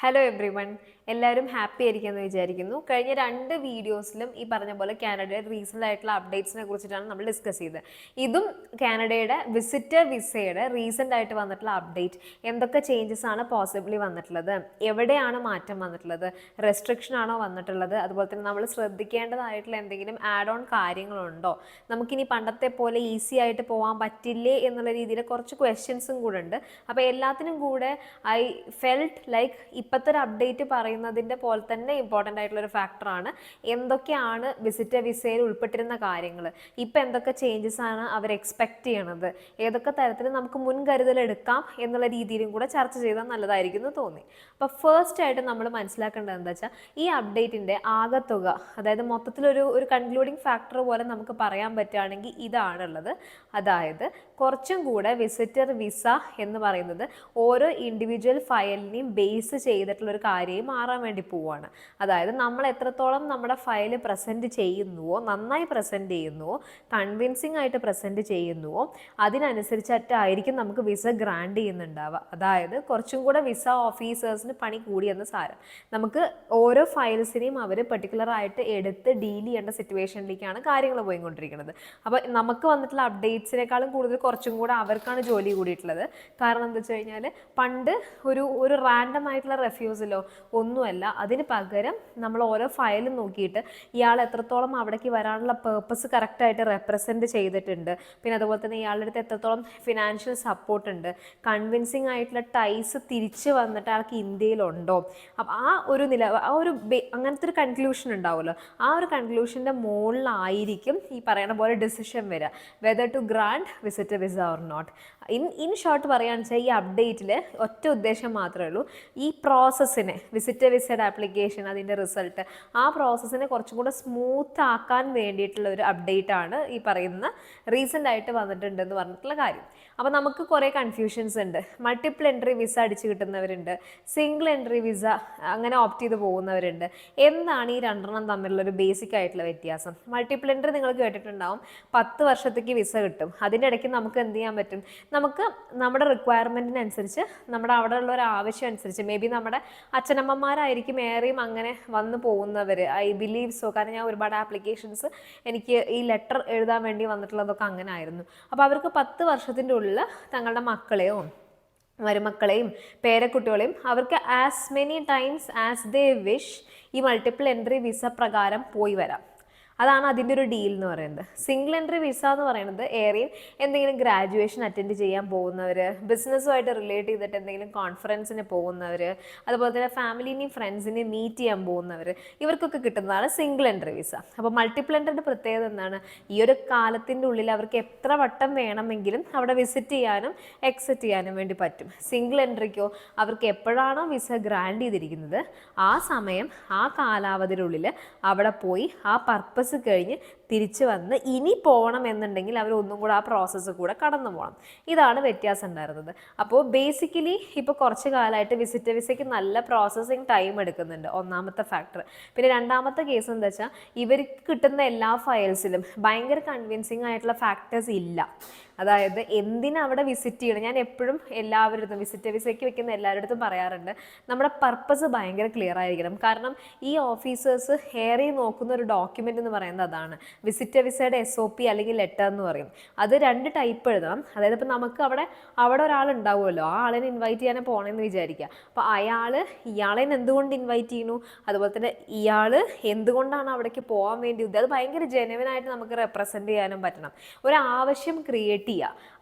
Hello every one, എല്ലാവരും happy ആയിരിക്കുമെന്ന് വിചാരിക്കുന്നു. കഴിഞ്ഞ 2 വീഡിയോസിലും ഈ പറഞ്ഞ പോലെ കാനഡയുടെ റീസെൻ്റ് ആയിട്ടുള്ള അപ്ഡേറ്റ്സിനെ കുറിച്ചിട്ടാണ് നമ്മൾ ഡിസ്കസ് ചെയ്തത്. ഇതും കാനഡയുടെ വിസിറ്റർ വിസയുടെ റീസെൻ്റ് ആയിട്ട് വന്നിട്ടുള്ള അപ്ഡേറ്റ്, എന്തൊക്കെ ചേഞ്ചസ് ആണ് പോസിബിളി വന്നിട്ടുള്ളത്, എവിടെയാണ് മാറ്റം വന്നിട്ടുള്ളത്, റെസ്ട്രിക്ഷൻ ആണോ വന്നിട്ടുള്ളത്, അതുപോലെ തന്നെ നമ്മൾ ശ്രദ്ധിക്കേണ്ടതായിട്ടുള്ള എന്തെങ്കിലും ആഡ് ഓൺ കാര്യങ്ങളുണ്ടോ, നമുക്കിനി പണ്ടത്തെ പോലെ ഈസി ആയിട്ട് പോകാൻ പറ്റില്ലേ എന്നുള്ള രീതിയിൽ കുറച്ച് ക്വസ്റ്റ്യൻസും കൂടെ ഉണ്ട്. അപ്പോൾ എല്ലാത്തിനും കൂടെ ഐ ഫെൽറ്റ് ലൈക്ക് ഇപ്പോഴത്തെ ഒരു അപ്ഡേറ്റ് പറയുന്നതിൻ്റെ പോലെ തന്നെ ഇമ്പോർട്ടൻ്റ് ആയിട്ടുള്ളൊരു ഫാക്ടറാണ് എന്തൊക്കെയാണ് വിസിറ്റർ വിസയിൽ ഉൾപ്പെട്ടിരുന്ന കാര്യങ്ങൾ, ഇപ്പം എന്തൊക്കെ ചേഞ്ചസ് ആണ് അവർ എക്സ്പെക്റ്റ് ചെയ്യണത്, ഏതൊക്കെ തരത്തിൽ നമുക്ക് മുൻകരുതൽ എടുക്കാം എന്നുള്ള രീതിയിലും കൂടെ ചർച്ച ചെയ്താൽ നല്ലതായിരിക്കും എന്ന് തോന്നി. അപ്പോൾ ഫസ്റ്റ് ആയിട്ട് നമ്മൾ മനസ്സിലാക്കേണ്ടത് എന്താ വെച്ചാൽ, ഈ അപ്ഡേറ്റിൻ്റെ ആകത്തുക, അതായത് മൊത്തത്തിലൊരു കൺക്ലൂഡിങ് ഫാക്ടർ പോലെ നമുക്ക് പറയാൻ പറ്റുകയാണെങ്കിൽ ഇതാണുള്ളത്. അതായത് കുറച്ചും കൂടെ വിസിറ്റർ വിസ എന്ന് പറയുന്നത് ഓരോ ഇൻഡിവിജ്വൽ ഫയലിനെയും ബേസ് ചെയ്തിട്ടുള്ളൊരു കാര്യമായി മാറാൻ വേണ്ടി പോവുകയാണ്. അതായത് നമ്മൾ എത്രത്തോളം നമ്മുടെ ഫയൽ പ്രസൻറ്റ് ചെയ്യുന്നുവോ, നന്നായി പ്രസൻറ്റ് ചെയ്യുന്നുവോ, കൺവിൻസിങ് ആയിട്ട് പ്രസൻറ്റ് ചെയ്യുന്നുവോ, അതിനനുസരിച്ചിട്ടായിരിക്കും നമുക്ക് വിസ ഗ്രാൻഡ് ചെയ്യുന്നുണ്ടാവുക. അതായത് കുറച്ചും കൂടെ വിസ ഓഫീസേഴ്സിന് പണി കൂടിയെന്ന് സാരം. നമുക്ക് ഓരോ ഫയൽസിനെയും അവർ പെർട്ടിക്കുലറായിട്ട് എടുത്ത് ഡീൽ ചെയ്യേണ്ട സിറ്റുവേഷനിലേക്കാണ് കാര്യങ്ങൾ പോയിക്കൊണ്ടിരിക്കുന്നത്. അപ്പോൾ നമുക്ക് വന്നിട്ടുള്ള അപ്ഡേറ്റ്സിനേക്കാളും കൂടുതൽ കുറച്ചും കൂടെ അവർക്കാണ് ജോലി കൂടിയിട്ടുള്ളത്. കാരണം എന്താ വെച്ച് കഴിഞ്ഞാൽ, പണ്ട് ഒരു റാൻഡം ആയിട്ടുള്ള റെഫ്യൂസിലോ ഒന്നുമല്ല, അതിന് പകരം നമ്മൾ ഓരോ ഫയലും നോക്കിയിട്ട് ഇയാൾ എത്രത്തോളം അവിടേക്ക് വരാനുള്ള പേർപ്പസ് കറക്റ്റായിട്ട് റെപ്രസെൻറ്റ് ചെയ്തിട്ടുണ്ട്, പിന്നെ അതുപോലെ തന്നെ ഇയാളുടെ അടുത്ത് എത്രത്തോളം ഫിനാൻഷ്യൽ സപ്പോർട്ട് ഉണ്ട്, കൺവിൻസിങ് ആയിട്ടുള്ള ടൈസ് തിരിച്ച് വന്നിട്ട് അയാൾക്ക് ഇന്ത്യയിലുണ്ടോ, അപ്പം അങ്ങനത്തെ ഒരു കൺക്ലൂഷൻ ഉണ്ടാവുമല്ലോ, ആ ഒരു കൺക്ലൂഷൻ്റെ മുകളിലായിരിക്കും ഈ പറയുന്ന പോലെ ഡിസിഷൻ വരിക, whether to grant visitor visa or not. In short പറയുകയാണെന്ന് വെച്ചാൽ, ഈ അപ്ഡേറ്റിൽ ഒറ്റ ഉദ്ദേശം മാത്രമേ ഉള്ളൂ, ഈ പ്രോസസ്സിനെ, വിസിറ്റർ വിസയുടെ ആപ്ലിക്കേഷൻ, അതിൻ്റെ റിസൾട്ട്, ആ പ്രോസസ്സിനെ കുറച്ചും കൂടെ സ്മൂത്ത് ആക്കാൻ വേണ്ടിയിട്ടുള്ള ഒരു അപ്ഡേറ്റ് ആണ് ഈ പറയുന്ന റീസെൻ്റ് ആയിട്ട് വന്നിട്ടുണ്ടെന്ന് പറഞ്ഞിട്ടുള്ള കാര്യം. അപ്പോൾ നമുക്ക് കുറേ കൺഫ്യൂഷൻസ് ഉണ്ട്. മൾട്ടിപ്പിൾ എൻട്രി വിസ അടിച്ച് കിട്ടുന്നവരുണ്ട്, സിംഗിൾ എൻട്രി വിസ അങ്ങനെ ഓപ്റ്റ് ചെയ്ത് പോകുന്നവരുണ്ട്. എന്താണ് ഈ രണ്ടെണ്ണം തമ്മിലുള്ളൊരു ബേസിക് ആയിട്ടുള്ള വ്യത്യാസം? മൾട്ടിപ്പിൾ എൻട്രി നിങ്ങൾ കേട്ടിട്ടുണ്ടാവും, 10 വർഷത്തേക്ക് വിസ കിട്ടും. അതിൻ്റെ ഇടയ്ക്ക് നമുക്ക് എന്ത് ചെയ്യാൻ പറ്റും, നമുക്ക് നമ്മുടെ റിക്വയർമെൻറ്റിനനുസരിച്ച്, നമ്മുടെ അവിടെ ഉള്ള ഒരു ആവശ്യം അനുസരിച്ച്, മേ ബി നമ്മുടെ അച്ഛനമ്മമാരായിരിക്കും ഏറെയും അങ്ങനെ വന്നു പോകുന്നവർ, ഐ ബിലീവ് സോ. കാരണം ഞാൻ ഒരുപാട് ആപ്ലിക്കേഷൻസ്, എനിക്ക് ഈ ലെറ്റർ എഴുതാൻ വേണ്ടി വന്നിട്ടുള്ളതൊക്കെ അങ്ങനെ ആയിരുന്നു. അപ്പോൾ അവർക്ക് 10 വർഷത്തിൻ്റെ ഉള്ളിൽ തങ്ങളുടെ മക്കളെയോ മരുമക്കളെയും പേരക്കുട്ടികളെയും അവർക്ക് as many times as they wish ഈ മൾട്ടിപ്പിൾ എൻട്രി വിസ പ്രകാരം പോയി വരാം. അതാണ് അതിൻ്റെ ഒരു ഡീൽ എന്ന് പറയുന്നത്. സിംഗിൾ എൻട്രി വിസ എന്ന് പറയുന്നത് ഏറെയും എന്തെങ്കിലും ഗ്രാജുവേഷൻ അറ്റൻഡ് ചെയ്യാൻ പോകുന്നവർ, ബിസിനസ്സുമായിട്ട് റിലേറ്റ് ചെയ്തിട്ട് എന്തെങ്കിലും കോൺഫറൻസിന് പോകുന്നവർ, അതുപോലെ തന്നെ ഫാമിലിനെയും ഫ്രണ്ട്സിനെയും മീറ്റ് ചെയ്യാൻ പോകുന്നവർ, ഇവർക്കൊക്കെ കിട്ടുന്നതാണ് സിംഗിൾ എൻട്രി വിസ. അപ്പോൾ മൾട്ടിപ്പിൾ എൻട്രിയുടെ പ്രത്യേകത എന്താണ്? ഈ ഒരു കാലത്തിൻ്റെ ഉള്ളിൽ അവർക്ക് എത്ര വട്ടം വേണമെങ്കിലും അവിടെ വിസിറ്റ് ചെയ്യാനും എക്സിറ്റ് ചെയ്യാനും വേണ്ടി പറ്റും. സിംഗിൾ എൻട്രിക്കോ അവർക്ക് എപ്പോഴാണോ വിസ ഗ്രാൻഡ് ചെയ്തിരിക്കുന്നത് ആ സമയം, ആ കാലാവധിയുള്ളിൽ അവിടെ പോയി ആ പർപ്പസ് കഴിഞ്ഞ് തിരിച്ചു വന്ന് ഇനി പോകണം എന്നുണ്ടെങ്കിൽ അവർ ഒന്നും കൂടെ ആ പ്രോസസ്സ് കൂടെ കടന്നു പോകണം. ഇതാണ് വ്യത്യാസം ഉണ്ടായിരുന്നത്. അപ്പോൾ ബേസിക്കലി ഇപ്പോൾ കുറച്ച് കാലമായിട്ട് വിസിറ്റർ വിസയ്ക്ക് നല്ല പ്രോസസ്സിങ് ടൈം എടുക്കുന്നുണ്ട്, ഒന്നാമത്തെ ഫാക്ടർ. പിന്നെ രണ്ടാമത്തെ കേസ് എന്താ വെച്ചാൽ, ഇവർക്ക് കിട്ടുന്ന എല്ലാ ഫയൽസിലും ഭയങ്കര കൺവിൻസിങ് ആയിട്ടുള്ള ഫാക്ടേഴ്സ് ഇല്ല. അതായത് എന്തിനവിടെ വിസിറ്റ് ചെയ്യണം, ഞാൻ എപ്പോഴും എല്ലാവരുടെ വിസിറ്റർ വിസയ്ക്ക് വെക്കുന്ന എല്ലാവരുടെ അടുത്തും പറയാറുണ്ട്, നമ്മുടെ പർപ്പസ് ഭയങ്കര ക്ലിയർ ആയിരിക്കണം. കാരണം ഈ ഓഫീസേഴ്സ് ഏറെ നോക്കുന്ന ഒരു ഡോക്യുമെൻ്റ് എന്ന് പറയുന്നത് അതാണ്, വിസിറ്റർ വിസയുടെ SOP അല്ലെങ്കിൽ ലെറ്റർ എന്ന് പറയും. അത് 2 ടൈപ്പ് എഴുതണം. അതായത് ഇപ്പോൾ നമുക്ക് അവിടെ ഒരാൾ ഉണ്ടാവുമല്ലോ, ആ ആളിനെ ഇൻവൈറ്റ് ചെയ്യാൻ പോകണമെന്ന് വിചാരിക്കുക. അപ്പോൾ ഇയാളെ എന്തുകൊണ്ട് ഇൻവൈറ്റ് ചെയ്യുന്നു, അതുപോലെ തന്നെ ഇയാൾ എന്തുകൊണ്ടാണ് അവിടേക്ക് പോകാൻ വേണ്ടി അത് ഭയങ്കര ജെനുവിനായിട്ട് നമുക്ക് റെപ്രസെൻറ്റ് ചെയ്യാനും പറ്റണം. ഒരു ആവശ്യം ക്രിയേറ്റ് ചെയ്യുക,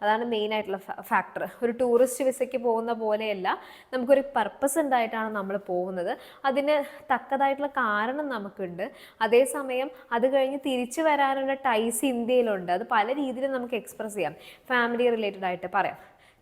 അതാണ് മെയിൻ ആയിട്ടുള്ള ഫാക്ടർ. ഒരു ടൂറിസ്റ്റ് വിസയ്ക്ക് പോകുന്ന പോലെയല്ല, നമുക്കൊരു പർപ്പസ് ഉണ്ടായിട്ടാണ് നമ്മൾ പോകുന്നത്, അതിന് തക്കതായിട്ടുള്ള കാരണം നമുക്കുണ്ട്. അതേസമയം അത് കഴിഞ്ഞ് തിരിച്ചു വരാനുള്ള ടൈസ് ഇന്ത്യയിലുണ്ട്. അത് പല രീതിയിലും നമുക്ക് എക്സ്പ്രസ് ചെയ്യാം. ഫാമിലി റിലേറ്റഡ് ആയിട്ട് പറയാം,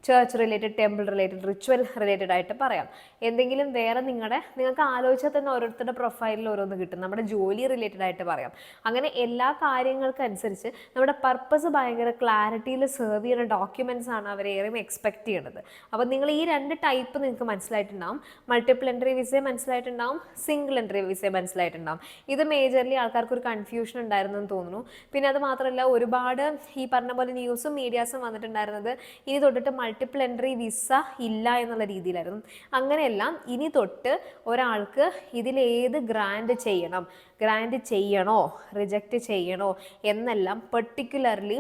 church related, temple related, ritual related ആയിട്ട് പറയാം. എന്തെങ്കിലും വേറെ നിങ്ങൾക്ക് ആലോചിച്ചാൽ തന്നെ ഓരോരുത്തരുടെ പ്രൊഫൈലിൽ ഓരോന്ന് കിട്ടും. നമ്മുടെ ജോലി റിലേറ്റഡ് ആയിട്ട് പറയാം. അങ്ങനെ എല്ലാ കാര്യങ്ങൾക്കനുസരിച്ച് നമ്മുടെ പർപ്പസ് ഭയങ്കര ക്ലാരിറ്റിയിൽ സെർവ് ചെയ്യുന്ന ഡോക്യുമെൻറ്റ്സ് ആണ് അവരേറെയും എക്സ്പെക്ട് ചെയ്യുന്നത്. അപ്പോൾ നിങ്ങൾ ഈ 2 ടൈപ്പ് നിങ്ങൾക്ക് മനസ്സിലായിട്ടുണ്ടാവും. മൾട്ടിപ്പിൾ എൻട്രി വിസയെ മനസ്സിലായിട്ടുണ്ടാവും, സിംഗിൾ എൻട്രി വിസയെ മനസ്സിലായിട്ടുണ്ടാവും. ഇത് മേജർലി ആൾക്കാർക്ക് ഒരു കൺഫ്യൂഷൻ ഉണ്ടായിരുന്നു എന്ന് തോന്നുന്നു. പിന്നെ അത് മാത്രമല്ല, ഒരുപാട് ഈ പറഞ്ഞ പോലെ ന്യൂസും മീഡിയാസും വന്നിട്ടുണ്ടായിരുന്നത്, ഇനി തൊട്ടിട്ട് മൾട്ടിപ്പിൾ എൻട്രി വിസ ഇല്ല എന്നുള്ള രീതിയിലായിരുന്നു. അങ്ങനെയല്ല, ഇനി തൊട്ട് ഒരാൾക്ക് ഇതിലേത് ഗ്രാൻഡ് ചെയ്യണോ റിജക്റ്റ് ചെയ്യണോ എന്നെല്ലാം പെർട്ടിക്കുലർലി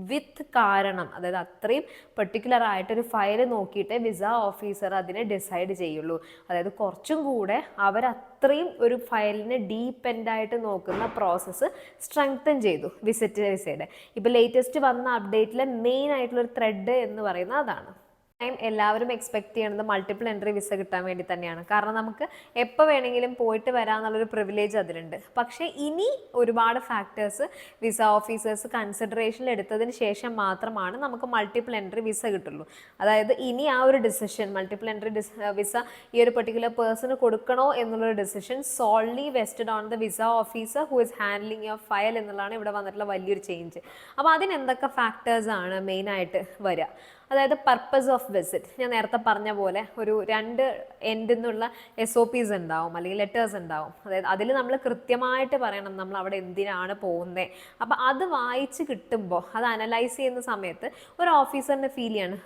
വിത്ത് കാരണം, അതായത് അത്രയും പെർട്ടിക്കുലർ ആയിട്ടൊരു ഫയൽ നോക്കിയിട്ട് വിസ ഓഫീസർ അതിനെ ഡിസൈഡ് ചെയ്യുള്ളൂ. അതായത് കുറച്ചും കൂടെ അവരത്രയും ഒരു ഫയലിനെ ഡീപ്പെൻഡായിട്ട് നോക്കുന്ന പ്രോസസ്സ് സ്ട്രെങ്തൻ ചെയ്തു വിസിറ്റ് വിസയുടെ. ഇപ്പോൾ ലേറ്റസ്റ്റ് വന്ന അപ്ഡേറ്റിലെ മെയിൻ ആയിട്ടുള്ളൊരു ത്രെഡ് എന്ന് പറയുന്നത് അതാണ്. എല്ലാവരും എക്സ്പെക്ട് ചെയ്യുന്നത് മൾട്ടിപ്പിൾ എൻട്രി വിസ കിട്ടാൻ വേണ്ടി തന്നെയാണ്. കാരണം നമുക്ക് എപ്പോൾ വേണമെങ്കിലും പോയിട്ട് വരാമെന്നുള്ളൊരു പ്രിവിലേജ് അതിലുണ്ട്. പക്ഷേ ഇനി ഒരുപാട് ഫാക്ടേഴ്സ് വിസ ഓഫീസേഴ്സ് കൺസിഡറേഷനിൽ എടുത്തതിന് ശേഷം മാത്രമാണ് നമുക്ക് മൾട്ടിപ്പിൾ എൻട്രി വിസ കിട്ടുള്ളൂ. അതായത് ഇനി ആ ഒരു ഡിസിഷൻ മൾട്ടിപ്പിൾ എൻട്രി വിസ ഈ ഒരു പെർട്ടിക്കുലർ പേഴ്സണ് കൊടുക്കണോ എന്നുള്ളൊരു decision solely vested on the visa officer who is handling your file എന്നുള്ളതാണ് ഇവിടെ വന്നിട്ടുള്ള വലിയൊരു ചേഞ്ച്. അപ്പോൾ അതിനെന്തൊക്കെ ഫാക്ടേഴ്സാണ് മെയിനായിട്ട് വരിക? അതായത് പർപ്പസ് ഓഫ് വിസിറ്റ്, ഞാൻ നേരത്തെ പറഞ്ഞ പോലെ ഒരു 2 എൻഡിൽ നിന്നുള്ള SOPs ഉണ്ടാവും, അല്ലെങ്കിൽ ലെറ്റേഴ്സ് ഉണ്ടാവും. അതായത് അതിൽ നമ്മൾ കൃത്യമായിട്ട് പറയണം നമ്മൾ അവിടെ എന്തിനാണ് പോകുന്നത്. അപ്പോൾ അത് വായിച്ച് കിട്ടുമ്പോൾ, അത് അനലൈസ് ചെയ്യുന്ന സമയത്ത് ഒരു ഓഫീസറിന് ഫീൽ ചെയ്യാണ്.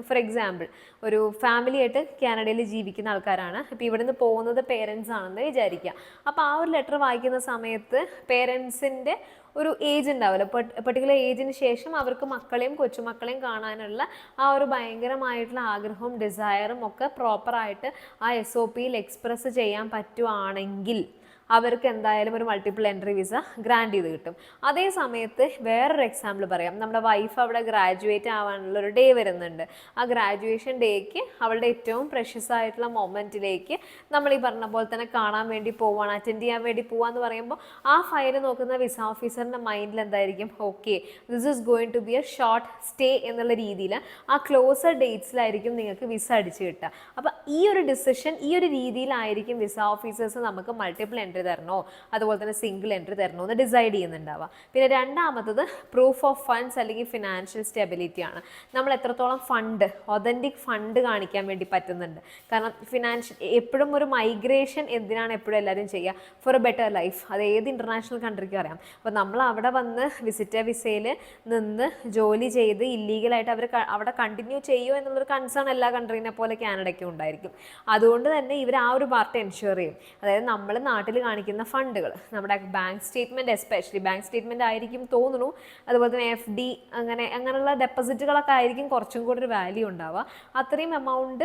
ഫോർ എക്സാമ്പിൾ, ഒരു ഫാമിലി ആയിട്ട് കാനഡയിൽ ജീവിക്കുന്ന ആൾക്കാരാണ്. ഇപ്പോൾ ഇവിടുന്ന് പോകുന്നത് പേരൻസ് ആണെന്ന് വിചാരിക്കുക. അപ്പോൾ ആ ഒരു ലെറ്റർ വായിക്കുന്ന സമയത്ത് പേരൻസിൻ്റെ ഒരു ഏജ് ഉണ്ടാവില്ല, പെർട്ടിക്കുലർ ഏജിന് ശേഷം അവർക്ക് മക്കളെയും കൊച്ചുമക്കളെയും കാണാനുള്ള ആ ഒരു ഭയങ്കരമായിട്ടുള്ള ആഗ്രഹവും ഡിസയറും ഒക്കെ പ്രോപ്പറായിട്ട് ആ SOPയിൽ എക്സ്പ്രസ് ചെയ്യാൻ പറ്റുവാണെങ്കിൽ അവർക്ക് എന്തായാലും ഒരു മൾട്ടിപ്പിൾ എൻട്രി വിസ ഗ്രാൻഡ് ചെയ്ത് കിട്ടും. അതേ സമയത്ത് വേറൊരു എക്സാമ്പിൾ പറയാം. നമ്മുടെ വൈഫ് അവിടെ ഗ്രാജുവേറ്റ് ആവാനുള്ളൊരു ഡേ വരുന്നുണ്ട്. ആ ഗ്രാജുവേഷൻ ഡേക്ക് അവളുടെ ഏറ്റവും പ്രഷ്യസ് ആയിട്ടുള്ള മൊമെൻറ്റിലേക്ക് നമ്മൾ ഈ പറഞ്ഞ പോലെ തന്നെ കാണാൻ വേണ്ടി പോവാണ്, അറ്റൻഡ് ചെയ്യാൻ വേണ്ടി പോവാന്ന് പറയുമ്പോൾ ആ ഫയൽ നോക്കുന്ന വിസ ഓഫീസറിൻ്റെ മൈൻഡിൽ എന്തായിരിക്കും, okay this is going to be a short stay എന്നുള്ള രീതിയിൽ ആ ക്ലോസർ ഡേറ്റ്സിലായിരിക്കും നിങ്ങൾക്ക് വിസ അടിച്ച് കിട്ടുക. അപ്പോൾ ഈ ഒരു ഡിസിഷൻ ഈ ഒരു രീതിയിലായിരിക്കും വിസ ഓഫീസേഴ്സ് നമുക്ക് മൾട്ടിപ്പിൾ എൻട്രി തരണോ അതുപോലെ തന്നെ സിംഗിൾ എൻട്രി തരണോ എന്ന് ഡിസൈഡ് ചെയ്യുന്നുണ്ടാവുക. പിന്നെ രണ്ടാമത്തത് പ്രൂഫ് ഓഫ് ഫണ്ട്സ് അല്ലെങ്കിൽ ഫിനാൻഷ്യൽ സ്റ്റെബിലിറ്റി ആണ്. നമ്മൾ എത്രത്തോളം ഒതൻറ്റിക് ഫണ്ട് കാണിക്കാൻ വേണ്ടി പറ്റുന്നുണ്ട്. കാരണം എപ്പോഴും ഒരു മൈഗ്രേഷൻ എന്തിനാണ് എപ്പോഴും എല്ലാവരും ചെയ്യുക, ഫോർ എ ബെറ്റർ ലൈഫ്. അത് ഏത് ഇൻ്റർനാഷണൽ കൺട്രിക്കും അറിയാം. അപ്പോൾ നമ്മൾ അവിടെ വന്ന് വിസിറ്റർ വിസയിൽ നിന്ന് ജോലി ചെയ്ത് ഇല്ലീഗലായിട്ട് അവർ അവിടെ കണ്ടിന്യൂ ചെയ്യുമോ എന്നുള്ളൊരു കൺസേൺ എല്ലാ കൺട്രീനെ പോലെ കാനഡയ്ക്കും ഉണ്ടായിരിക്കും. അതുകൊണ്ട് തന്നെ ഇവർ ആ ഒരു പാർട്ട് എൻഷുർ ചെയ്യും. അതായത് നമ്മൾ നാട്ടിൽ കാണിക്കുന്ന ഫണ്ടുകൾ, നമ്മുടെ bank statement, especially bank statement ആയിരിക്കും തോന്നുന്നു, അതുപോലെ തന്നെ FD അങ്ങനെയുള്ള ഡെപ്പോസിറ്റുകളൊക്കെ ആയിരിക്കും കുറച്ചും കൂടി ഒരു വാല്യൂ ഉണ്ടാവുക. അത്രയും എമൗണ്ട്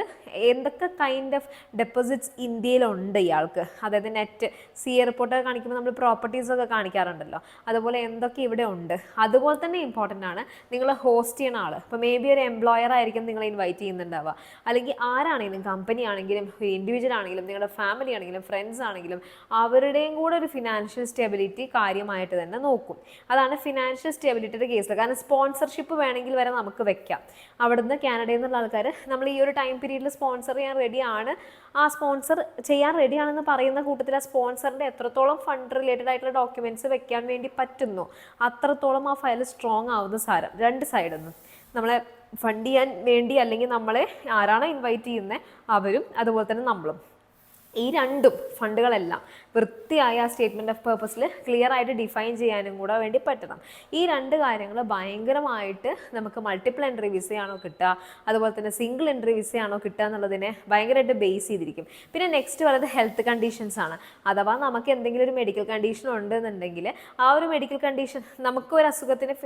എന്തൊക്കെ കൈൻഡ് ഓഫ് ഡെപ്പോസിറ്റ്സ് ഇന്ത്യയിലുണ്ട് ഇയാൾക്ക്, അതായത് നെറ്റ് CA റിപ്പോർട്ടൊക്കെ കാണിക്കുമ്പോൾ നമ്മൾ പ്രോപ്പർട്ടീസൊക്കെ കാണിക്കാറുണ്ടല്ലോ, അതുപോലെ എന്തൊക്കെ ഇവിടെ ഉണ്ട്. അതുപോലെ തന്നെ ഇമ്പോർട്ടൻ്റ് ആണ് നിങ്ങൾ ഹോസ്റ്റ് ചെയ്യുന്ന ആൾ. ഇപ്പോൾ മേ ബി ഒരു എംപ്ലോയർ ആയിരിക്കും നിങ്ങളെ ഇൻവൈറ്റ് ചെയ്യുന്നുണ്ടാവുക, അല്ലെങ്കിൽ ആരാണെങ്കിലും കമ്പനി ആണെങ്കിലും ഇൻഡിവിജ്വൽ ആണെങ്കിലും നിങ്ങളുടെ ഫാമിലി ആണെങ്കിലും ഫ്രണ്ട്സ് ആണെങ്കിലും അവരുടെയും കൂടെ ഒരു ഫിനാൻഷ്യൽ സ്റ്റെബിലിറ്റി കാര്യമായിട്ട് തന്നെ നോക്കും. അതാണ് ഫിനാൻഷ്യൽ സ്റ്റെബിലിറ്റിയുടെ കേസിൽ. കാരണം സ്പോൺസർഷിപ്പ് വേണമെങ്കിൽ വരെ നമുക്ക് വെക്കാം. അവിടുന്ന് കാനഡയിൽ നിന്നുള്ള ആൾക്കാർ നമ്മൾ ഈ ഒരു ടൈം പീരീഡിൽ സ്പോൺസർ ചെയ്യാൻ റെഡിയാണ്, ആ സ്പോൺസർ ചെയ്യാൻ റെഡിയാണെന്ന് പറയുന്ന കൂട്ടത്തിൽ ആ സ്പോൺസറിൻ്റെ എത്രത്തോളം ഫണ്ട് റിലേറ്റഡ് ആയിട്ടുള്ള ഡോക്യുമെൻറ്റ്സ് വെക്കാൻ വേണ്ടി പറ്റുന്നു അത്രത്തോളം ആ ഫയൽ സ്ട്രോങ് ആവുന്ന സാരം. രണ്ട് സൈഡിൽ നിന്ന് നമ്മളെ ഫണ്ട് ചെയ്യാൻ വേണ്ടി അല്ലെങ്കിൽ നമ്മളെ ആരാണോ ഇൻവൈറ്റ് ചെയ്യുന്നത് അവരും അതുപോലെ തന്നെ നമ്മളും, ഈ രണ്ടും ഫണ്ടുകളെല്ലാം വൃത്തിയായ സ്റ്റേറ്റ്മെൻറ്റ് ഓഫ് പേർപ്പസിൽ ക്ലിയർ ആയിട്ട് ഡിഫൈൻ ചെയ്യാനും കൂടെ വേണ്ടി പറ്റണം. ഈ രണ്ട് കാര്യങ്ങൾ ഭയങ്കരമായിട്ട് നമുക്ക് മൾട്ടിപ്പിൾ എൻട്രി വിസയാണോ കിട്ടുക അതുപോലെ തന്നെ സിംഗിൾ എൻട്രി വിസയാണോ കിട്ടുക എന്നുള്ളതിനെ ഭയങ്കരമായിട്ട് ബേസ് ചെയ്തിരിക്കും. പിന്നെ നെക്സ്റ്റ് പറയുന്നത് ഹെൽത്ത് കണ്ടീഷൻസ് ആണ്. അഥവാ നമുക്ക് എന്തെങ്കിലും ഒരു മെഡിക്കൽ കണ്ടീഷൻ ഉണ്ടെന്നുണ്ടെങ്കിൽ ആ ഒരു മെഡിക്കൽ കണ്ടീഷൻ നമുക്ക് ഒരു അസുഖത്തിന്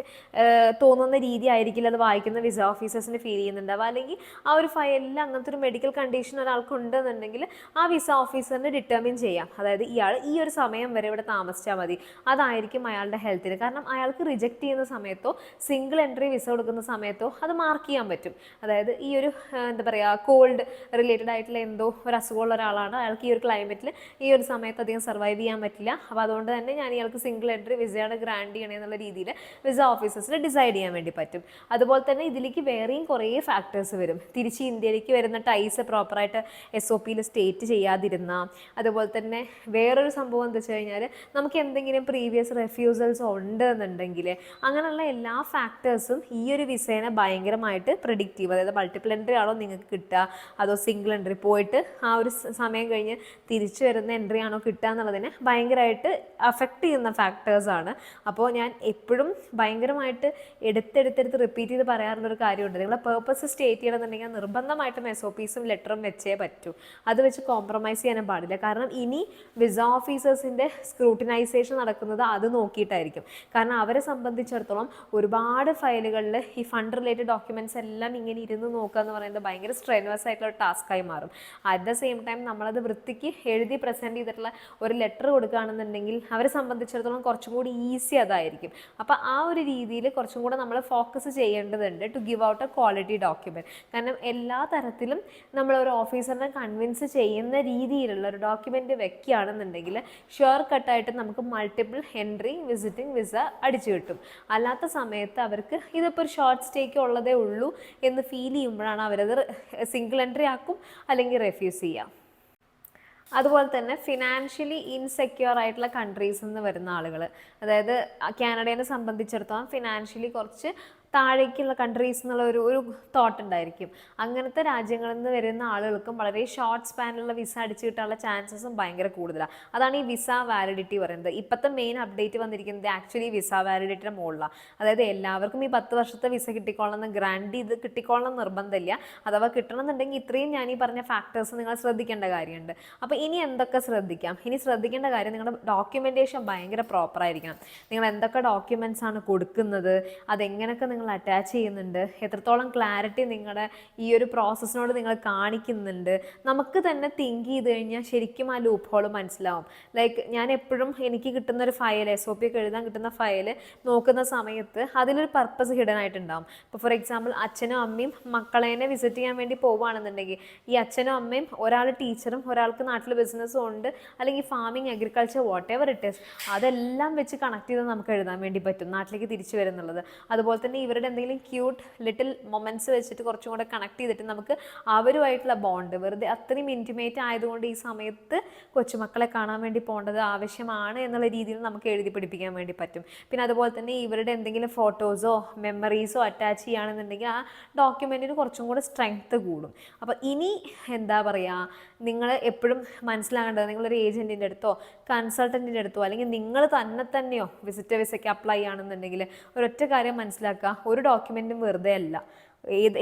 തോന്നുന്ന രീതി ആയിരിക്കില്ല അത് വായിക്കുന്ന വിസ ഓഫീസേഴ്സിന് ഫീൽ ചെയ്യുന്നുണ്ടാവുക. അല്ലെങ്കിൽ ആ ഒരു ഫയലിൽ അങ്ങനത്തെ ഒരു മെഡിക്കൽ കണ്ടീഷൻ ഒരാൾക്ക് ഉണ്ടെന്നുണ്ടെങ്കിൽ ആ വിസ ഓഫീസറിന് ഡിറ്റർമിൻ ചെയ്യാം, അതായത് ഇയാൾ ഈ ഒരു സമയം വരെ ഇവിടെ താമസിച്ചാൽ മതി, അതായിരിക്കും അയാളുടെ ഹെൽത്തിന്. കാരണം അയാൾക്ക് റിജക്റ്റ് ചെയ്യുന്ന സമയത്തോ സിംഗിൾ എൻട്രി വിസ കൊടുക്കുന്ന സമയത്തോ അത് മാർക്ക് ചെയ്യാൻ പറ്റും. അതായത് ഈ ഒരു എന്താ പറയുക കോൾഡ് റിലേറ്റഡ് ആയിട്ടുള്ള എന്തോ ഒരു അസുഖമുള്ള ഒരാളാണ്, അയാൾക്ക് ഈ ഒരു ക്ലൈമറ്റിൽ ഈ ഒരു സമയത്ത് അധികം സർവൈവ് ചെയ്യാൻ പറ്റില്ല, അപ്പോൾ അതുകൊണ്ട് തന്നെ ഞാൻ ഇയാൾക്ക് സിംഗിൾ എൻട്രി വിസയാണ് ഗ്രാൻഡ് ചെയ്യണേ എന്നുള്ള രീതിയിൽ വിസ ഓഫീസേഴ്സിന് ഡിസൈഡ് ചെയ്യാൻ വേണ്ടി പറ്റും. അതുപോലെ തന്നെ ഇതിലേക്ക് വേറെയും കുറേ ഫാക്ടേഴ്സ് വരും. തിരിച്ച് ഇന്ത്യയിലേക്ക് വരുന്ന ടൈസ് പ്രോപ്പറായിട്ട് SOPയിൽ സ്റ്റേറ്റ് ചെയ്യാതിരിക്കുക, കിട്ടാതിരുന്ന, അതുപോലെ തന്നെ വേറൊരു സംഭവം എന്താ വെച്ച് കഴിഞ്ഞാൽ നമുക്ക് എന്തെങ്കിലും പ്രീവിയസ് റെഫ്യൂസൽസ് ഉണ്ട് എന്നുണ്ടെങ്കിൽ അങ്ങനെയുള്ള എല്ലാ ഫാക്ടേഴ്സും ഈ ഒരു വിസേനെ ഭയങ്കരമായിട്ട് പ്രെഡിക്റ്റീവ്, അതായത് മൾട്ടിപ്പിൾ എൻട്രി ആണോ നിങ്ങൾക്ക് കിട്ടുക അതോ സിംഗിൾ എൻട്രി പോയിട്ട് ആ ഒരു സമയം കഴിഞ്ഞ് തിരിച്ചു വരുന്ന എൻട്രി ആണോ കിട്ടുക എന്നുള്ളതിനെ ഭയങ്കരമായിട്ട് അഫക്റ്റ് ചെയ്യുന്ന ഫാക്ടേഴ്സാണ്. അപ്പോൾ ഞാൻ എപ്പോഴും ഭയങ്കരമായിട്ട് എടുത്തെടുത്തെടുത്ത് റിപ്പീറ്റ് ചെയ്ത് പറയാറുള്ളൊരു കാര്യമുണ്ട്, നിങ്ങളെ പേർപ്പസ് സ്റ്റേറ്റ് ചെയ്യണമെന്നുണ്ടെങ്കിൽ നിർബന്ധമായിട്ടും SOPസും ലെറ്ററും വെച്ചേ പറ്റൂ. അത് വെച്ച് കോംപ്രമൈസ് ചെയ്യാനും പാടില്ല. കാരണം ഇനി വിസ ഓഫീസേഴ്സിൻ്റെ സ്ക്രൂട്ടിനൈസേഷൻ നടക്കുന്നത് അത് നോക്കിയിട്ടായിരിക്കും. കാരണം അവരെ സംബന്ധിച്ചിടത്തോളം ഒരുപാട് ഫയലുകളിൽ ഈ ഫണ്ട് റിലേറ്റഡ് ഡോക്യുമെൻറ്റ്സ് എല്ലാം ഇങ്ങനെ ഇരുന്ന് നോക്കുക എന്ന് പറയുന്നത് ഭയങ്കര സ്ട്രെനുവസ് ആയിട്ടുള്ള ടാസ്ക്കായി മാറും. അറ്റ് ദ സെയിം ടൈം നമ്മളത് വൃത്തിക്ക് എഴുതി പ്രസൻറ്റ് ചെയ്തിട്ടുള്ള ഒരു ലെറ്റർ കൊടുക്കുകയാണെന്നുണ്ടെങ്കിൽ അവരെ സംബന്ധിച്ചിടത്തോളം കുറച്ചും കൂടി ഈസി അതായിരിക്കും. അപ്പോൾ ആ ഒരു രീതിയിൽ കുറച്ചും കൂടെ നമ്മൾ ഫോക്കസ് ചെയ്യേണ്ടതുണ്ട് to give out a quality document. കാരണം എല്ലാ തരത്തിലും നമ്മളൊരു ഓഫീസറിനെ കൺവിൻസ് ചെയ്യുന്ന രീതിയിലുള്ള ഒരു ഡോക്യുമെൻറ്റ് വെക്കുകയാണെന്നുണ്ടെങ്കിൽ ഷുവർ കട്ടായിട്ട് നമുക്ക് മൾട്ടിപ്പിൾ എൻട്രി വിസിറ്റിംഗ് വിസ അടിച്ചു കിട്ടും. അല്ലാത്ത സമയത്ത് അവർക്ക് ഇതിപ്പോൾ ഒരു ഷോർട്ട് സ്റ്റേക്ക് ഉള്ളതേ ഉള്ളൂ എന്ന് ഫീൽ ചെയ്യുമ്പോഴാണ് അവരത് സിംഗിൾ എൻട്രി ആക്കും അല്ലെങ്കിൽ റെഫ്യൂസ് ചെയ്യാം. അതുപോലെ തന്നെ ഫിനാൻഷ്യലി ഇൻസെക്യൂർ ആയിട്ടുള്ള കൺട്രീസിൽ നിന്ന് വരുന്ന ആളുകൾ, അതായത് കാനഡയെ സംബന്ധിച്ചിടത്തോളം ഫിനാൻഷ്യലി കുറച്ച് താഴേക്കുള്ള കൺട്രീസ് എന്നുള്ള ഒരു തോട്ട് ഉണ്ടായിരിക്കും. അങ്ങനത്തെ രാജ്യങ്ങളിൽ നിന്ന് വരുന്ന ആളുകൾക്കും വളരെ ഷോർട്ട് സ്പാനിലുള്ള വിസ അടിച്ചു കിട്ടാനുള്ള ചാൻസസും ഭയങ്കര കൂടുതലാണ്. അതാണ് ഈ വിസ വാലിഡിറ്റി പറയുന്നത്. ഇപ്പോഴത്തെ മെയിൻ അപ്ഡേറ്റ് വന്നിരിക്കുന്നത് ആക്ച്വലി വിസ വാലിഡിറ്റിയുടെ മുകളിലാണ്. അതായത് എല്ലാവർക്കും ഈ 10 വർഷത്തെ വിസ കിട്ടിക്കോളണം, ഗ്രാൻഡ് ചെയ്ത് കിട്ടിക്കോളണം നിർബന്ധമില്ല. അഥവാ കിട്ടണമെന്നുണ്ടെങ്കിൽ ഇത്രയും ഞാൻ ഈ പറഞ്ഞ ഫാക്ടേഴ്സ് നിങ്ങൾ ശ്രദ്ധിക്കേണ്ട കാര്യമുണ്ട്. അപ്പോൾ ഇനി എന്തൊക്കെ ശ്രദ്ധിക്കാം? ഇനി ശ്രദ്ധിക്കേണ്ട കാര്യം നിങ്ങളുടെ ഡോക്യുമെൻറ്റേഷൻ ഭയങ്കര പ്രോപ്പറായിരിക്കണം. നിങ്ങൾ എന്തൊക്കെ ഡോക്യുമെൻറ്റ്സ് ആണ് കൊടുക്കുന്നത്, അതെങ്ങനെയൊക്കെ നിങ്ങൾ അറ്റാച്ച് ചെയ്യുന്നുണ്ട്, എത്രത്തോളം ക്ലാരിറ്റി നിങ്ങളുടെ ഈ ഒരു പ്രോസസ്സിനോട് നിങ്ങൾ കാണിക്കുന്നുണ്ട്. നമുക്ക് തന്നെ തിങ്ക് ചെയ്ത് കഴിഞ്ഞാൽ ശരിക്കും ആ ലൂപ്പ് ഹോൾ മനസ്സിലാവും. ലൈക്ക് ഞാൻ എപ്പോഴും എനിക്ക് കിട്ടുന്ന ഒരു ഫയൽ, SOP ഒക്കെ എഴുതാൻ കിട്ടുന്ന ഫയൽ നോക്കുന്ന സമയത്ത് അതിലൊരു പർപ്പസ് ഹിഡൻ ആയിട്ടുണ്ടാവും. ഇപ്പോൾ ഫോർ എക്സാമ്പിൾ അച്ഛനും അമ്മയും മക്കളേനെ വിസിറ്റ് ചെയ്യാൻ വേണ്ടി പോവുകയാണെന്നുണ്ടെങ്കിൽ ഈ അച്ഛനും അമ്മയും ഒരാൾ ടീച്ചറും ഒരാൾക്ക് നാട്ടിൽ ബിസിനസ്സും ഉണ്ട്, അല്ലെങ്കിൽ farming agriculture what ever it is, അതെല്ലാം വെച്ച് കണക്ട് ചെയ്ത് നമുക്ക് എഴുതാൻ വേണ്ടി പറ്റും നാട്ടിലേക്ക് തിരിച്ചു വരുന്നുള്ളത്. അതുപോലെ തന്നെ ഇവരുടെ എന്തെങ്കിലും ക്യൂട്ട് ലിറ്റിൽ മൊമെൻറ്റ്സ് വെച്ചിട്ട് കുറച്ചും കൂടെ കണക്ട് ചെയ്തിട്ട് നമുക്ക് അവരുമായിട്ടുള്ള ബോണ്ട് വെറുതെ അത്രയും ഇൻറ്റിമേറ്റ് ആയതുകൊണ്ട് ഈ സമയത്ത് കൊച്ചുമക്കളെ കാണാൻ വേണ്ടി പോകേണ്ടത് ആവശ്യമാണ് എന്നുള്ള രീതിയിൽ നമുക്ക് എഴുതി പിടിപ്പിക്കാൻ വേണ്ടി പറ്റും. പിന്നെ അതുപോലെ തന്നെ ഇവരുടെ എന്തെങ്കിലും ഫോട്ടോസോ മെമ്മറീസോ അറ്റാച്ച് ചെയ്യുകയാണെന്നുണ്ടെങ്കിൽ ആ ഡോക്യുമെൻറ്റിന് കുറച്ചും കൂടെ സ്ട്രെങ്ത്ത് കൂടും. അപ്പോൾ ഇനി എന്താ പറയുക, നിങ്ങൾ എപ്പോഴും മനസ്സിലാകേണ്ടത് നിങ്ങളൊരു ഏജൻറ്റിൻ്റെ അടുത്തോ കൺസൾട്ടൻറ്റിൻ്റെ അടുത്തോ അല്ലെങ്കിൽ നിങ്ങൾ തന്നെയോ വിസിറ്റർ വിസയ്ക്ക് അപ്ലൈ ചെയ്യുകയാണെന്നുണ്ടെങ്കിൽ ഒരൊറ്റ കാര്യം മനസ്സിലാക്കുക, ഒരു ഡോക്യുമെൻറ്റും വെറുതെ അല്ല.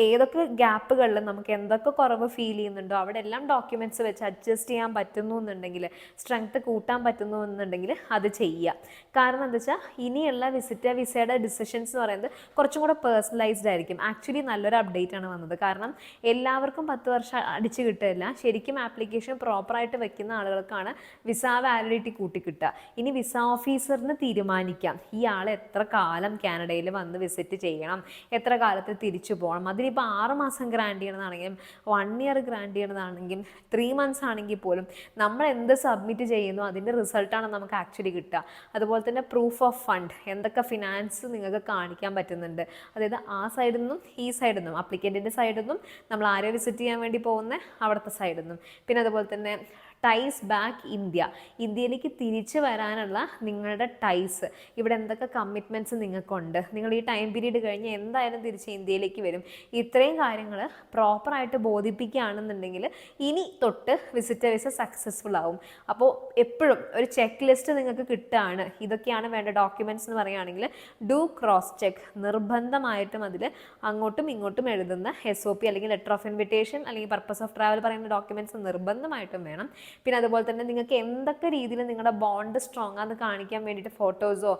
ഏതൊക്കെ ഗ്യാപ്പുകളിൽ നമുക്ക് എന്തൊക്കെ കുറവ് ഫീൽ ചെയ്യുന്നുണ്ടോ അവിടെ എല്ലാം ഡോക്യുമെൻറ്റ്സ് വെച്ച് അഡ്ജസ്റ്റ് ചെയ്യാൻ പറ്റുന്നു എന്നുണ്ടെങ്കിൽ, സ്ട്രെങ്ത്ത് കൂട്ടാൻ പറ്റുന്നു എന്നുണ്ടെങ്കിൽ അത് ചെയ്യുക. കാരണം എന്താ വെച്ചാൽ ഇനിയുള്ള വിസിറ്റർ വിസയുടെ ഡിസിഷൻസ് എന്ന് പറയുന്നത് കുറച്ചും കൂടെ പേഴ്സണലൈസ്ഡ് ആയിരിക്കും. ആക്ച്വലി നല്ലൊരു അപ്ഡേറ്റ് ആണ് വന്നത്. കാരണം എല്ലാവർക്കും 10 വർഷം അടിച്ച് കിട്ടില്ല. ശരിക്കും ആപ്ലിക്കേഷൻ പ്രോപ്പറായിട്ട് വെക്കുന്ന ആളുകൾക്കാണ് വിസ വാലിഡിറ്റി കൂട്ടിക്കിട്ടുക. ഇനി വിസ ഓഫീസറിന് തീരുമാനിക്കാം ഈ ആൾ എത്ര കാലം കാനഡയിൽ വന്ന് വിസിറ്റ് ചെയ്യണം, എത്ര കാലത്ത് തിരിച്ചു പോകണം. അതിനിപ്പോൾ 6 മാസം ഗ്രാൻഡ് ചെയ്യണതാണെങ്കിലും 1 ഇയർ ഗ്രാൻഡ് ചെയ്യണതാണെങ്കിലും 3 മന്ത്സ് ആണെങ്കിൽ പോലും നമ്മൾ എന്ത് സബ്മിറ്റ് ചെയ്യുന്നു അതിൻ്റെ റിസൾട്ടാണ് നമുക്ക് ആക്ച്വലി കിട്ടുക. അതുപോലെ തന്നെ പ്രൂഫ് ഓഫ് ഫണ്ട്, എന്തൊക്കെ ഫിനാൻസ് നിങ്ങൾക്ക് കാണിക്കാൻ പറ്റുന്നുണ്ട്, അതായത് ആ സൈഡിൽ നിന്നും ഈ സൈഡിൽ നിന്നും അപ്ലിക്കൻറ്റിൻ്റെ സൈഡിൽ നിന്നും നമ്മൾ ആരെ വിസിറ്റ് ചെയ്യാൻ വേണ്ടി പോകുന്ന അവിടുത്തെ സൈഡിൽ നിന്നും. പിന്നെ അതുപോലെ തന്നെ ടൈസ് ബാക്ക് ഇന്ത്യ, ഇന്ത്യയിലേക്ക് തിരിച്ചു വരാനുള്ള നിങ്ങളുടെ ടൈസ്, ഇവിടെ എന്തൊക്കെ കമ്മിറ്റ്മെൻറ്റ്സ് നിങ്ങൾക്കുണ്ട്, നിങ്ങൾ ഈ ടൈം പീരീഡ് കഴിഞ്ഞ് എന്തായാലും തിരിച്ച് ഇന്ത്യയിലേക്ക് വരും, ഇത്രയും കാര്യങ്ങൾ പ്രോപ്പറായിട്ട് ബോധിപ്പിക്കുകയാണെന്നുണ്ടെങ്കിൽ ഇനി തൊട്ട് വിസിറ്റർ വിസ സക്സസ്ഫുൾ ആവും. അപ്പോൾ എപ്പോഴും ഒരു ചെക്ക് ലിസ്റ്റ് നിങ്ങൾക്ക് കിട്ടുകയാണ്, ഇതൊക്കെയാണ് വേണ്ട ഡോക്യുമെൻറ്റ്സ് എന്ന് പറയുകയാണെങ്കിൽ ഡു ക്രോസ് ചെക്ക്, നിർബന്ധമായിട്ടും അതിൽ അങ്ങോട്ടും ഇങ്ങോട്ടും എഴുതുന്ന SOP അല്ലെങ്കിൽ ലെറ്റർ ഓഫ് ഇൻവിറ്റേഷൻ അല്ലെങ്കിൽ പർപ്പസ് ഓഫ് ട്രാവൽ പറയുന്ന ഡോക്യുമെൻറ്റ്സ് നിർബന്ധമായിട്ടും വേണം. പിന്നെ അതുപോലെ തന്നെ നിങ്ങൾക്ക് എന്തൊക്കെ രീതിയിൽ നിങ്ങളുടെ ബോണ്ട് സ്ട്രോങ് ആണെന്ന് കാണിക്കാൻ വേണ്ടിയിട്ട് ഫോട്ടോസോ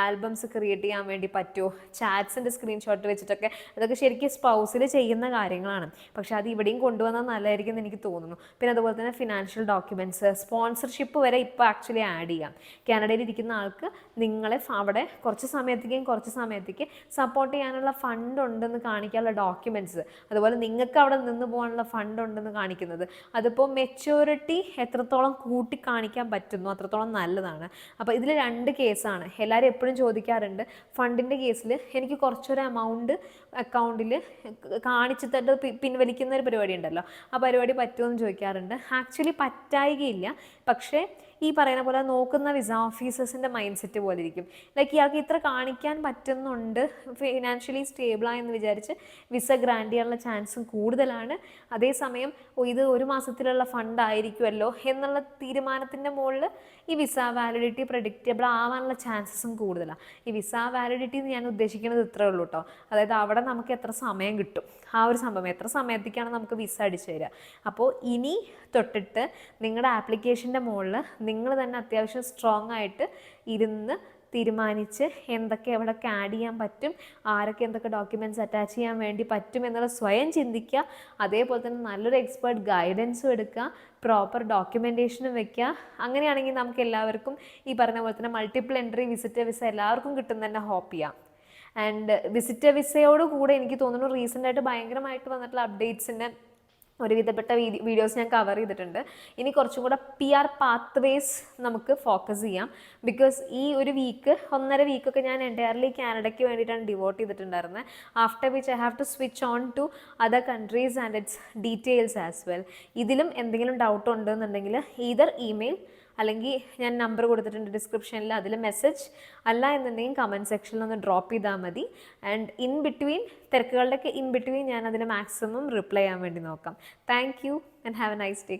ആൽബംസ് ക്രിയേറ്റ് ചെയ്യാൻ വേണ്ടി പറ്റുമോ, ചാറ്റ്സിൻ്റെ സ്ക്രീൻഷോട്ട് വെച്ചിട്ടൊക്കെ, അതൊക്കെ ശരിക്കും സ്പൗസിൽ ചെയ്യുന്ന കാര്യങ്ങളാണ്. പക്ഷേ അത് ഇവിടെയും കൊണ്ടുവന്നാൽ നല്ലതായിരിക്കും എന്ന് എനിക്ക് തോന്നുന്നു. പിന്നെ അതുപോലെ തന്നെ ഫിനാൻഷ്യൽ ഡോക്യുമെൻറ്റ്സ്, സ്പോൺസർഷിപ്പ് വരെ ഇപ്പോൾ ആക്ച്വലി ആഡ് ചെയ്യാം. കാനഡയിൽ ഇരിക്കുന്ന ആൾക്ക് നിങ്ങളെ അവിടെ കുറച്ച് സമയത്തേക്ക് സപ്പോർട്ട് ചെയ്യാനുള്ള ഫണ്ട് ഉണ്ടെന്ന് കാണിക്കാനുള്ള ഡോക്യുമെൻറ്റ്സ്, അതുപോലെ നിങ്ങൾക്ക് അവിടെ നിന്ന് പോകാനുള്ള ഫണ്ട് ഉണ്ടെന്ന് കാണിക്കുന്നത്, അതിപ്പോൾ മെച്യൂരിറ്റി എത്രത്തോളം കൂട്ടി കാണിക്കാൻ പറ്റുന്നു അത്രത്തോളം നല്ലതാണ്. അപ്പോൾ ഇതിൽ 2 കേസാണ്. എല്ലാവരും എപ്പോഴും ചോദിക്കാറുണ്ട്, ഫണ്ടിൻ്റെ കേസിൽ എനിക്ക് കുറച്ചൊരു എമൗണ്ട് അക്കൗണ്ടിൽ കാണിച്ചു തട്ട് പിൻവലിക്കുന്ന ഒരു പരിപാടി ഉണ്ടല്ലോ, ആ പരിപാടി പറ്റുമെന്ന് ചോദിക്കാറുണ്ട്. ആക്ച്വലി പറ്റായികയില്ല, പക്ഷേ ഈ പറയുന്ന പോലെ നോക്കുന്ന വിസ ഓഫീസേഴ്സിൻ്റെ മൈൻഡ് സെറ്റ് പോലെ ഇരിക്കും. ലൈക്ക് ഇയാൾക്ക് ഇത്ര കാണിക്കാൻ പറ്റുന്നുണ്ട്, ഫിനാൻഷ്യലി സ്റ്റേബിളായെന്ന് വിചാരിച്ച് വിസ ഗ്രാൻഡ് ചെയ്യാനുള്ള ചാൻസും കൂടുതലാണ്. അതേസമയം ഇത് 1 മാസത്തിലുള്ള ഫണ്ട് ആയിരിക്കുമല്ലോ എന്നുള്ള തീരുമാനത്തിൻ്റെ മുകളിൽ ഈ വിസ വാലിഡിറ്റി പ്രഡിക്റ്റബിൾ ആവാനുള്ള ചാൻസസും കൂടുതലാണ്. ഈ വിസ വാലിഡിറ്റി എന്ന് ഞാൻ ഉദ്ദേശിക്കുന്നത് ഇത്രേ ഉള്ളൂ കേട്ടോ. അതായത് അവിടെ നമുക്ക് എത്ര സമയം കിട്ടും, ആ ഒരു സംഭവം, എത്ര സമയത്തേക്കാണ് നമുക്ക് വിസ അടിച്ചു തരിക. അപ്പോൾ ഇനി തൊട്ടിട്ട് നിങ്ങളുടെ ആപ്ലിക്കേഷൻ്റെ മുകളിൽ നിങ്ങൾ തന്നെ അത്യാവശ്യം സ്ട്രോങ് ആയിട്ട് ഇരുന്ന് തീരുമാനിച്ച് എന്തൊക്കെ എവിടെയൊക്കെ ആഡ് ചെയ്യാൻ പറ്റും, ആരൊക്കെ എന്തൊക്കെ ഡോക്യുമെൻറ്റ്സ് അറ്റാച്ച് ചെയ്യാൻ വേണ്ടി പറ്റും എന്നുള്ള സ്വയം ചിന്തിക്കുക. അതേപോലെ തന്നെ നല്ലൊരു എക്സ്പേർട്ട് ഗൈഡൻസും എടുക്കുക, പ്രോപ്പർ ഡോക്യുമെൻറ്റേഷനും വെക്കുക. അങ്ങനെയാണെങ്കിൽ നമുക്ക് എല്ലാവർക്കും ഈ പറഞ്ഞ പോലെ തന്നെ മൾട്ടിപ്പിൾ എൻട്രി വിസിറ്റർ വിസ എല്ലാവർക്കും കിട്ടും തന്നെ ഹോപ്പ് ചെയ്യാം. ആൻഡ് വിസിറ്റർ വിസയോട് കൂടെ എനിക്ക് തോന്നുന്നു റീസെൻ്റായിട്ട് ഭയങ്കരമായിട്ട് വന്നിട്ടുള്ള അപ്ഡേറ്റ്സിൻ്റെ ഒരുവിധപ്പെട്ട വീഡിയോസ് ഞാൻ കവർ ചെയ്തിട്ടുണ്ട്. ഇനി കുറച്ചും കൂടെ PR പാത്ത് വേസ് നമുക്ക് ഫോക്കസ് ചെയ്യാം. ബിക്കോസ് ഈ ഒരു വീക്ക് 1.5 വീക്കൊക്കെ ഞാൻ എൻറ്റയർലി കാനഡയ്ക്ക് വേണ്ടിയിട്ടാണ് ഡിവോട്ട് ചെയ്തിട്ടുണ്ടായിരുന്നത്. After which I have to switch on to other countries and its details as well. ഇതിലും എന്തെങ്കിലും ഡൗട്ട് ഉണ്ടെന്നുണ്ടെങ്കിൽ ഈതർ ഇമെയിൽ അല്ലെങ്കിൽ ഞാൻ നമ്പർ കൊടുത്തിട്ടുണ്ട് ഡിസ്ക്രിപ്ഷനിൽ, അതിൽ മെസ്സേജ്, അല്ല എന്നുണ്ടെങ്കിൽ കമൻറ്റ് സെക്ഷനിൽ ഒന്ന് ഡ്രോപ്പ് ചെയ്താൽ മതി. ആൻഡ് ഇൻ ബിറ്റ്വീൻ തിരക്കുകളുടെയൊക്കെ ഇൻ ബിറ്റ്വീൻ ഞാൻ അതിന് മാക്സിമം റിപ്ലൈ ചെയ്യാൻ വേണ്ടി നോക്കാം. Thank you and have a nice day.